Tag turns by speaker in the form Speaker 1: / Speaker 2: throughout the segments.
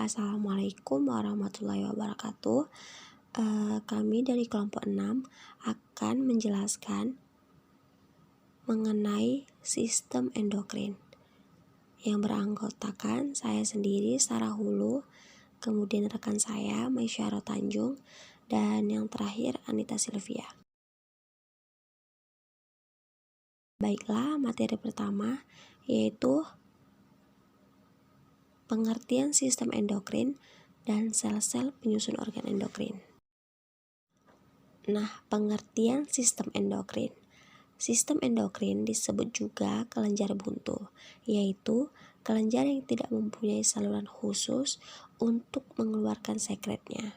Speaker 1: Assalamualaikum warahmatullahi wabarakatuh. Kami dari kelompok 6 akan menjelaskan mengenai sistem endokrin yang beranggotakan saya sendiri, Sarah Hulu, kemudian rekan saya, Maisyaro Tanjung, dan yang terakhir, Anita Sylvia. Baiklah, materi pertama yaitu pengertian sistem endokrin dan sel-sel penyusun organ endokrin. Nah, pengertian sistem endokrin. Sistem endokrin disebut juga kelenjar buntu, yaitu kelenjar yang tidak mempunyai saluran khusus untuk mengeluarkan sekretnya.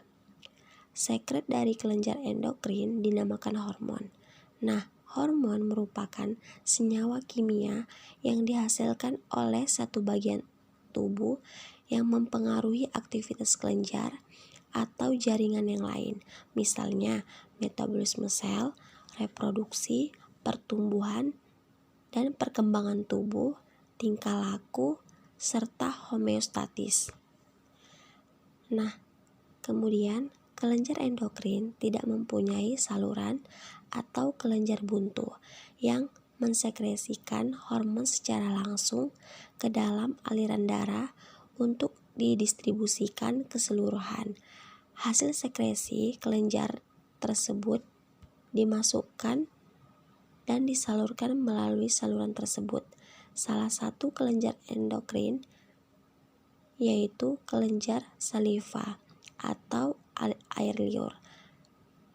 Speaker 1: Sekret dari kelenjar endokrin dinamakan hormon. Nah, hormon merupakan senyawa kimia yang dihasilkan oleh satu bagian tubuh yang mempengaruhi aktivitas kelenjar atau jaringan yang lain, misalnya metabolisme sel, reproduksi, pertumbuhan dan perkembangan tubuh, tingkah laku, serta homeostatis. Nah, kemudian kelenjar endokrin tidak mempunyai saluran atau kelenjar buntu yang mensekresikan hormon secara langsung ke dalam aliran darah untuk didistribusikan keseluruhan. Hasil sekresi kelenjar tersebut dimasukkan dan disalurkan melalui saluran tersebut. Salah satu kelenjar endokrin yaitu kelenjar saliva atau air liur,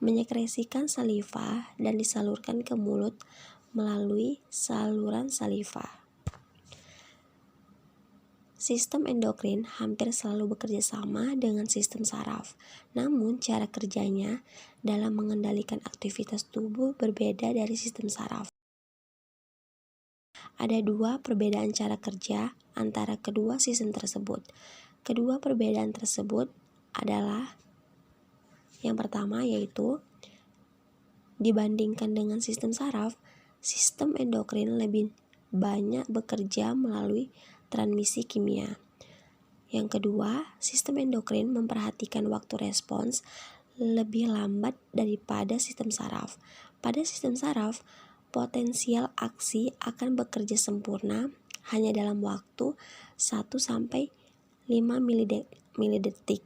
Speaker 1: menyekresikan saliva dan disalurkan ke mulut melalui saluran saliva. Sistem endokrin hampir selalu bekerja sama dengan sistem saraf, namun cara kerjanya dalam mengendalikan aktivitas tubuh berbeda dari sistem saraf. Ada dua perbedaan cara kerja antara kedua sistem tersebut. Kedua perbedaan tersebut adalah yang pertama yaitu dibandingkan dengan sistem saraf, sistem endokrin lebih banyak bekerja melalui transmisi kimia. Yang kedua, sistem endokrin memperhatikan waktu respons lebih lambat daripada sistem saraf. Pada sistem saraf, potensial aksi akan bekerja sempurna hanya dalam waktu 1-5 milidetik.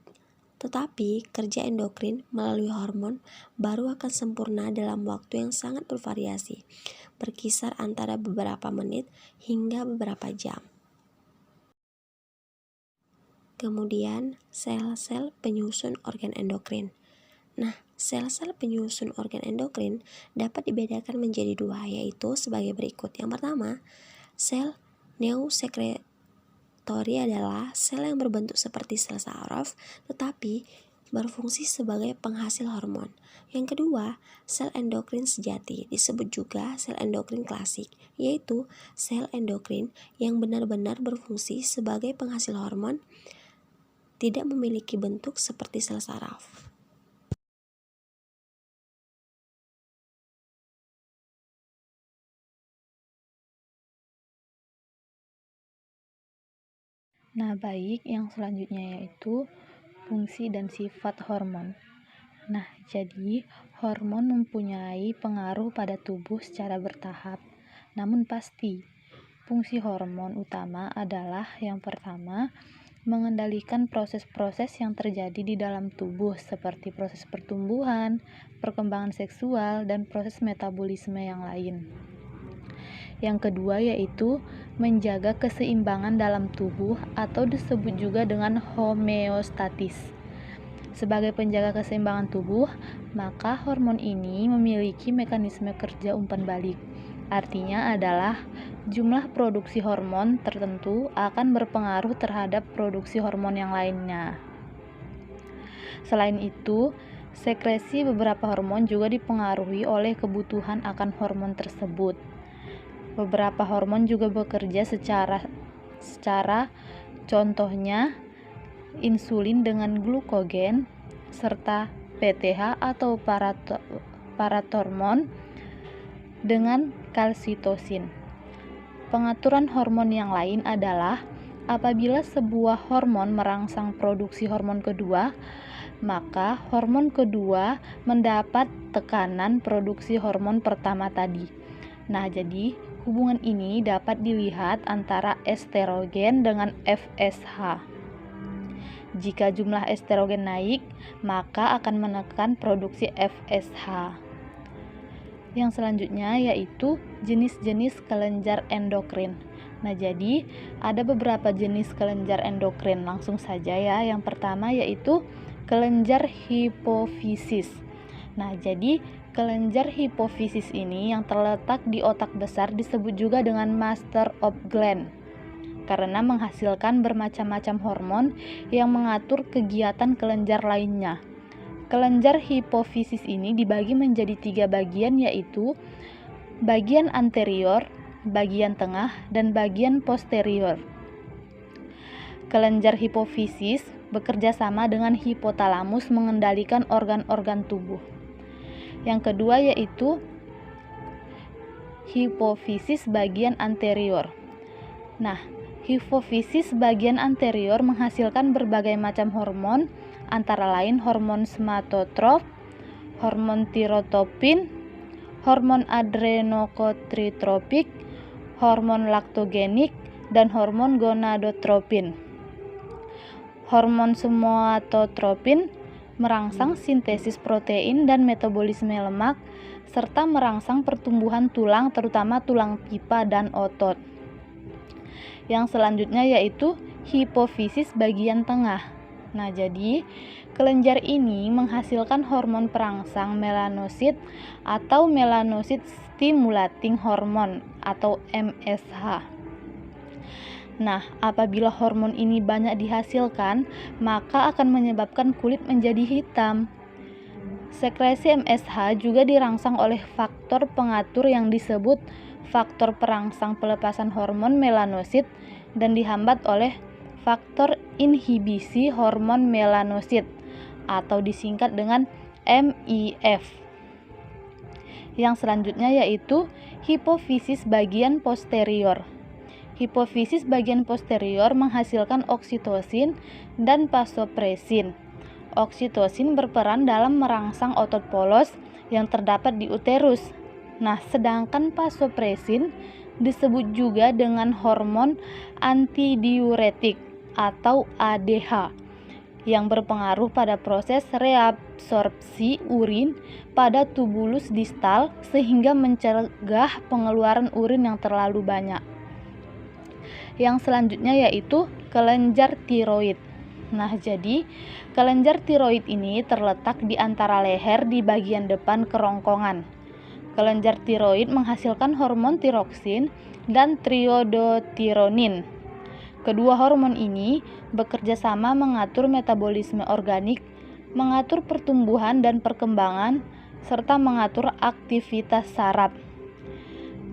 Speaker 1: Tetapi kerja endokrin melalui hormon baru akan sempurna dalam waktu yang sangat bervariasi, berkisar antara beberapa menit hingga beberapa jam. Kemudian, sel-sel penyusun organ endokrin. Nah, sel-sel penyusun organ endokrin dapat dibedakan menjadi dua, yaitu sebagai berikut. Yang pertama, sel neosekretori adalah sel yang berbentuk seperti sel saraf, tetapi berfungsi sebagai penghasil hormon. Yang kedua, sel endokrin sejati, disebut juga sel endokrin klasik, yaitu sel endokrin yang benar-benar berfungsi sebagai penghasil hormon, tidak memiliki bentuk seperti sel saraf.
Speaker 2: Nah, baik, yang selanjutnya yaitu fungsi dan sifat hormon. Nah, jadi hormon mempunyai pengaruh pada tubuh secara bertahap, namun pasti. Fungsi hormon utama adalah yang pertama, mengendalikan proses-proses yang terjadi di dalam tubuh seperti proses pertumbuhan, perkembangan seksual, dan proses metabolisme yang lain. Yang kedua yaitu menjaga keseimbangan dalam tubuh atau disebut juga dengan homeostatis. Sebagai penjaga keseimbangan tubuh, maka hormon ini memiliki mekanisme kerja umpan balik. Artinya adalah jumlah produksi hormon tertentu akan berpengaruh terhadap produksi hormon yang lainnya. Selain itu, sekresi beberapa hormon juga dipengaruhi oleh kebutuhan akan hormon tersebut. Beberapa hormon juga bekerja secara contohnya insulin dengan glukogen serta PTH atau parathormon dengan kalsitosin. Pengaturan hormon yang lain adalah apabila sebuah hormon merangsang produksi hormon kedua, maka hormon kedua mendapat tekanan produksi hormon pertama tadi. Nah, jadi hubungan ini dapat dilihat antara estrogen dengan FSH. Jika jumlah estrogen naik, maka akan menekan produksi FSH. Yang selanjutnya yaitu jenis-jenis kelenjar endokrin. Nah, jadi ada beberapa jenis kelenjar endokrin. Langsung saja ya. Yang pertama yaitu kelenjar hipofisis. Nah, jadi kelenjar hipofisis ini yang terletak di otak besar disebut juga dengan master of gland karena menghasilkan bermacam-macam hormon yang mengatur kegiatan kelenjar lainnya. Kelenjar hipofisis ini dibagi menjadi 3 bagian, yaitu bagian anterior, bagian tengah, dan bagian posterior. Kelenjar hipofisis bekerja sama dengan hipotalamus mengendalikan organ-organ tubuh. Yang kedua yaitu hipofisis bagian anterior. Nah, hipofisis bagian anterior menghasilkan berbagai macam hormon, antara lain hormon somatotrof, hormon tirotropin, hormon adrenokotritropik, hormon laktogenik, dan hormon gonadotropin. Hormon somatotropin merangsang sintesis protein dan metabolisme lemak, serta merangsang pertumbuhan tulang, terutama tulang pipa dan otot. Yang selanjutnya yaitu hipofisis bagian tengah. Nah, jadi kelenjar ini menghasilkan hormon perangsang melanosit atau melanosit stimulating hormone atau MSH. Nah, apabila hormon ini banyak dihasilkan, maka akan menyebabkan kulit menjadi hitam. Sekresi MSH juga dirangsang oleh faktor pengatur yang disebut faktor perangsang pelepasan hormon melanosit dan dihambat oleh faktor inhibisi hormon melanosit atau disingkat dengan MIF. Yang selanjutnya yaitu hipofisis bagian posterior. Hipofisis bagian posterior menghasilkan oksitosin dan vasopresin. Oksitosin berperan dalam merangsang otot polos yang terdapat di uterus. Nah, sedangkan vasopresin disebut juga dengan hormon antidiuretik atau ADH yang berpengaruh pada proses reabsorpsi urin pada tubulus distal sehingga mencegah pengeluaran urin yang terlalu banyak. Yang selanjutnya yaitu kelenjar tiroid. Nah, jadi kelenjar tiroid ini terletak di antara leher di bagian depan kerongkongan. Kelenjar tiroid menghasilkan hormon tiroksin dan triodotironin. Kedua hormon ini bekerja sama mengatur metabolisme organik, mengatur pertumbuhan dan perkembangan, serta mengatur aktivitas saraf.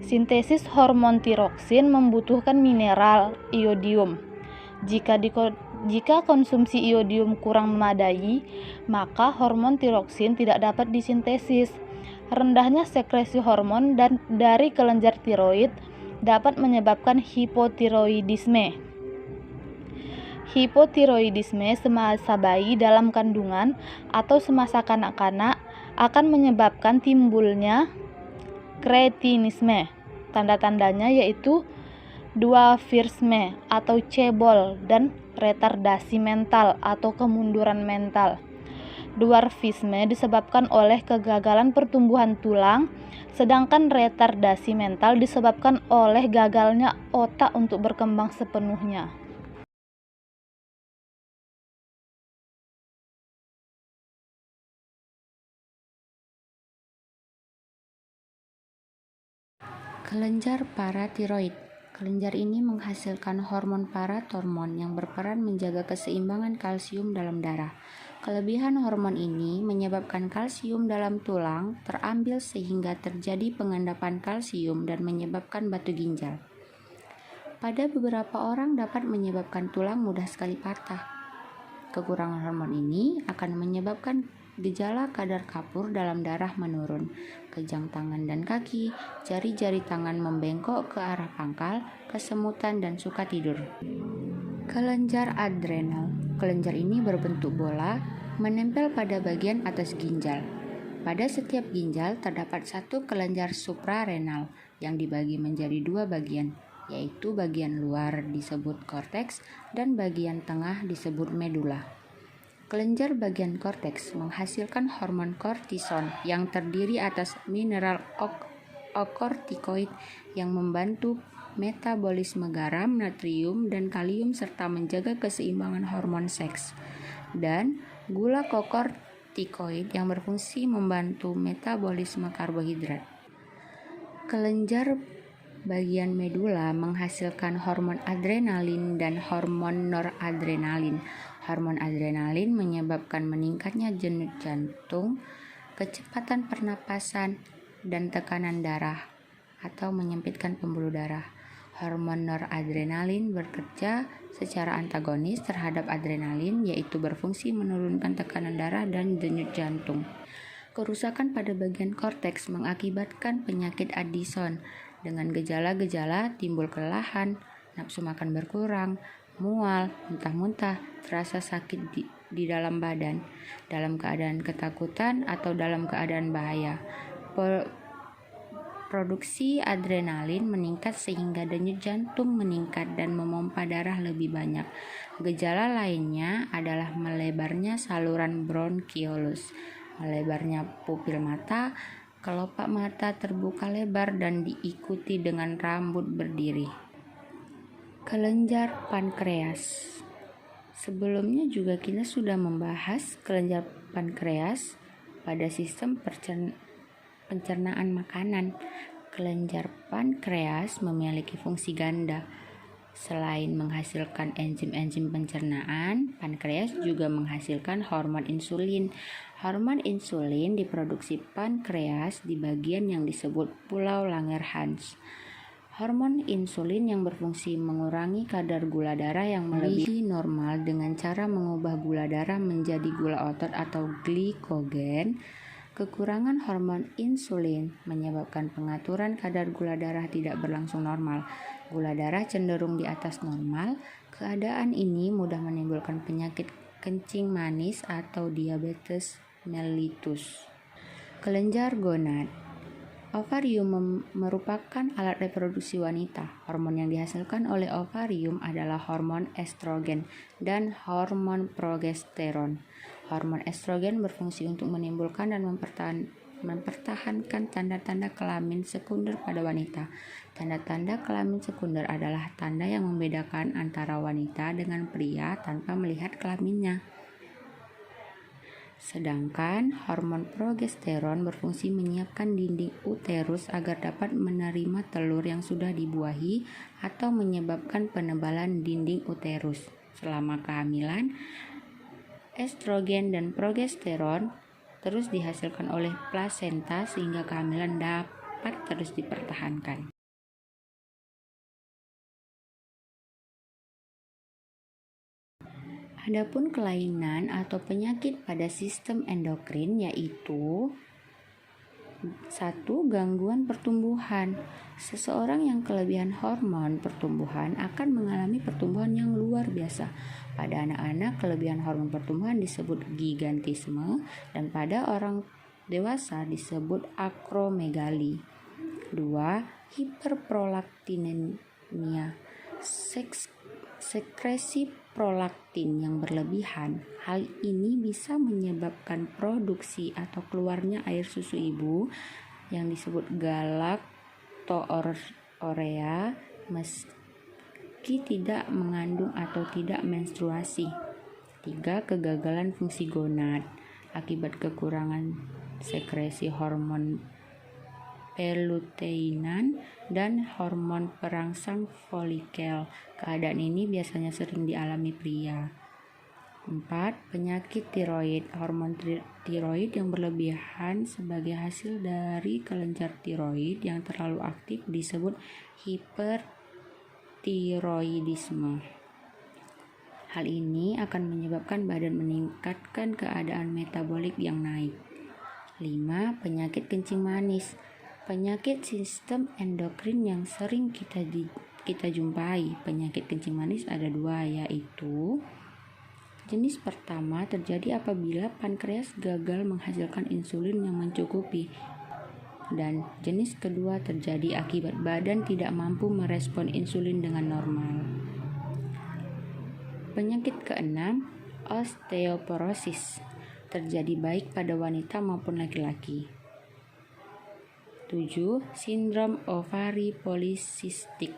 Speaker 2: Sintesis hormon tiroksin membutuhkan mineral iodium. Jika konsumsi iodium kurang memadai, maka hormon tiroksin tidak dapat disintesis. Rendahnya sekresi hormon dari kelenjar tiroid dapat menyebabkan hipotiroidisme. Hipotiroidisme semasa bayi dalam kandungan atau semasa kanak-kanak akan menyebabkan timbulnya kretinisme. Tanda-tandanya yaitu dwarfisme atau cebol dan retardasi mental atau kemunduran mental. Dwarfisme disebabkan oleh kegagalan pertumbuhan tulang, sedangkan retardasi mental disebabkan oleh gagalnya otak untuk berkembang sepenuhnya.
Speaker 1: Kelenjar paratiroid. Kelenjar ini menghasilkan hormon paratormon yang berperan menjaga keseimbangan kalsium dalam darah. Kelebihan hormon ini menyebabkan kalsium dalam tulang terambil sehingga terjadi pengendapan kalsium dan menyebabkan batu ginjal. Pada beberapa orang dapat menyebabkan tulang mudah sekali patah. Kekurangan hormon ini akan menyebabkan gejala kadar kapur dalam darah menurun, kejang tangan dan kaki, jari-jari tangan membengkok ke arah pangkal, kesemutan, dan suka tidur.
Speaker 3: Kelenjar adrenal. Kelenjar ini berbentuk bola, menempel pada bagian atas ginjal. Pada setiap ginjal terdapat satu kelenjar suprarenal yang dibagi menjadi dua bagian, yaitu bagian luar disebut korteks dan bagian tengah disebut medula. Kelenjar bagian korteks menghasilkan hormon kortison yang terdiri atas mineral okortikoid yang membantu metabolisme garam, natrium, dan kalium serta menjaga keseimbangan hormon seks, dan gula kokortikoid yang berfungsi membantu metabolisme karbohidrat. Kelenjar bagian medula menghasilkan hormon adrenalin dan hormon noradrenalin. Hormon adrenalin menyebabkan meningkatnya denyut jantung, kecepatan pernapasan, dan tekanan darah atau menyempitkan pembuluh darah. Hormon noradrenalin bekerja secara antagonis terhadap adrenalin, yaitu berfungsi menurunkan tekanan darah dan denyut jantung. Kerusakan pada bagian korteks mengakibatkan penyakit Addison dengan gejala-gejala timbul kelelahan, nafsu makan berkurang, mual, muntah-muntah, terasa sakit di dalam badan, dalam keadaan ketakutan atau dalam keadaan bahaya. Produksi adrenalin meningkat sehingga denyut jantung meningkat dan memompa darah lebih banyak. Gejala lainnya adalah melebarnya saluran bronkiolus, melebarnya pupil mata, kelopak mata terbuka lebar dan diikuti dengan rambut berdiri. Kelenjar pankreas. Sebelumnya juga kita sudah membahas kelenjar pankreas pada sistem pencernaan makanan. Kelenjar pankreas memiliki fungsi ganda. Selain menghasilkan enzim-enzim pencernaan, pankreas juga menghasilkan hormon insulin. Hormon insulin diproduksi pankreas di bagian yang disebut pulau Langerhans. Hormon insulin yang berfungsi mengurangi kadar gula darah yang melebihi normal dengan cara mengubah gula darah menjadi gula otot atau glikogen. Kekurangan hormon insulin menyebabkan pengaturan kadar gula darah tidak berlangsung normal. Gula darah cenderung di atas normal. Keadaan ini mudah menimbulkan penyakit kencing manis atau diabetes mellitus. Kelenjar gonad. Ovarium merupakan alat reproduksi wanita. Hormon yang dihasilkan oleh ovarium adalah hormon estrogen dan hormon progesteron. Hormon estrogen berfungsi untuk menimbulkan dan mempertahankan tanda-tanda kelamin sekunder pada wanita. Tanda-tanda kelamin sekunder adalah tanda yang membedakan antara wanita dengan pria tanpa melihat kelaminnya. Sedangkan hormon progesteron berfungsi menyiapkan dinding uterus agar dapat menerima telur yang sudah dibuahi atau menyebabkan penebalan dinding uterus. Selama kehamilan, estrogen dan progesteron terus dihasilkan oleh plasenta sehingga kehamilan dapat terus dipertahankan. Adapun kelainan atau penyakit pada sistem endokrin yaitu 1. Gangguan pertumbuhan. Seseorang yang kelebihan hormon pertumbuhan akan mengalami pertumbuhan yang luar biasa. Pada anak-anak, kelebihan hormon pertumbuhan disebut gigantisme dan pada orang dewasa disebut akromegali. 2. Hiperprolaktinemia. Sekresi prolaktin yang berlebihan. Hal ini bisa menyebabkan produksi atau keluarnya air susu ibu yang disebut galaktourea meski tidak mengandung atau tidak menstruasi. 3. Kegagalan fungsi gonad akibat kekurangan sekresi hormon peluteinan dan hormon perangsang folikel. Keadaan ini biasanya sering dialami pria. 4. Penyakit tiroid. Hormon tiroid yang berlebihan sebagai hasil dari kelenjar tiroid yang terlalu aktif disebut hipertiroidisme. Hal ini akan menyebabkan badan meningkatkan keadaan metabolik yang naik. 5. Penyakit kencing manis. Penyakit sistem endokrin yang sering kita kita jumpai penyakit kencing manis ada dua, yaitu jenis pertama terjadi apabila pankreas gagal menghasilkan insulin yang mencukupi, dan jenis kedua terjadi akibat badan tidak mampu merespon insulin dengan normal. Penyakit keenam, osteoporosis, terjadi baik pada wanita maupun laki-laki. 7. Sindrom ovari polisistik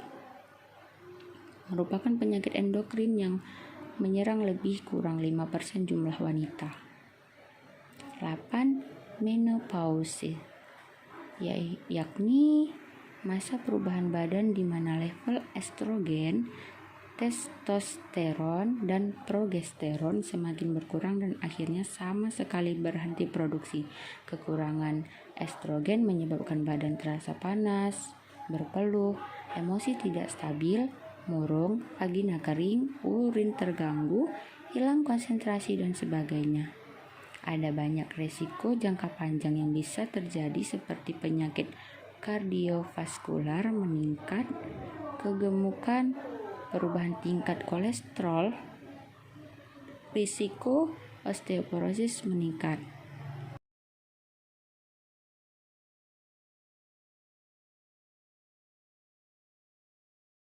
Speaker 3: merupakan penyakit endokrin yang menyerang lebih kurang 5% jumlah wanita. 8. Menopause, yakni masa perubahan badan di mana level estrogen, testosteron, dan progesteron semakin berkurang dan akhirnya sama sekali berhenti produksi. Kekurangan estrogen menyebabkan badan terasa panas, berpeluh, emosi tidak stabil, murung, vagina kering, urin terganggu, hilang konsentrasi, dan sebagainya. Ada banyak resiko jangka panjang yang bisa terjadi seperti penyakit kardiovaskular meningkat, kegemukan, perubahan tingkat kolesterol, risiko osteoporosis meningkat.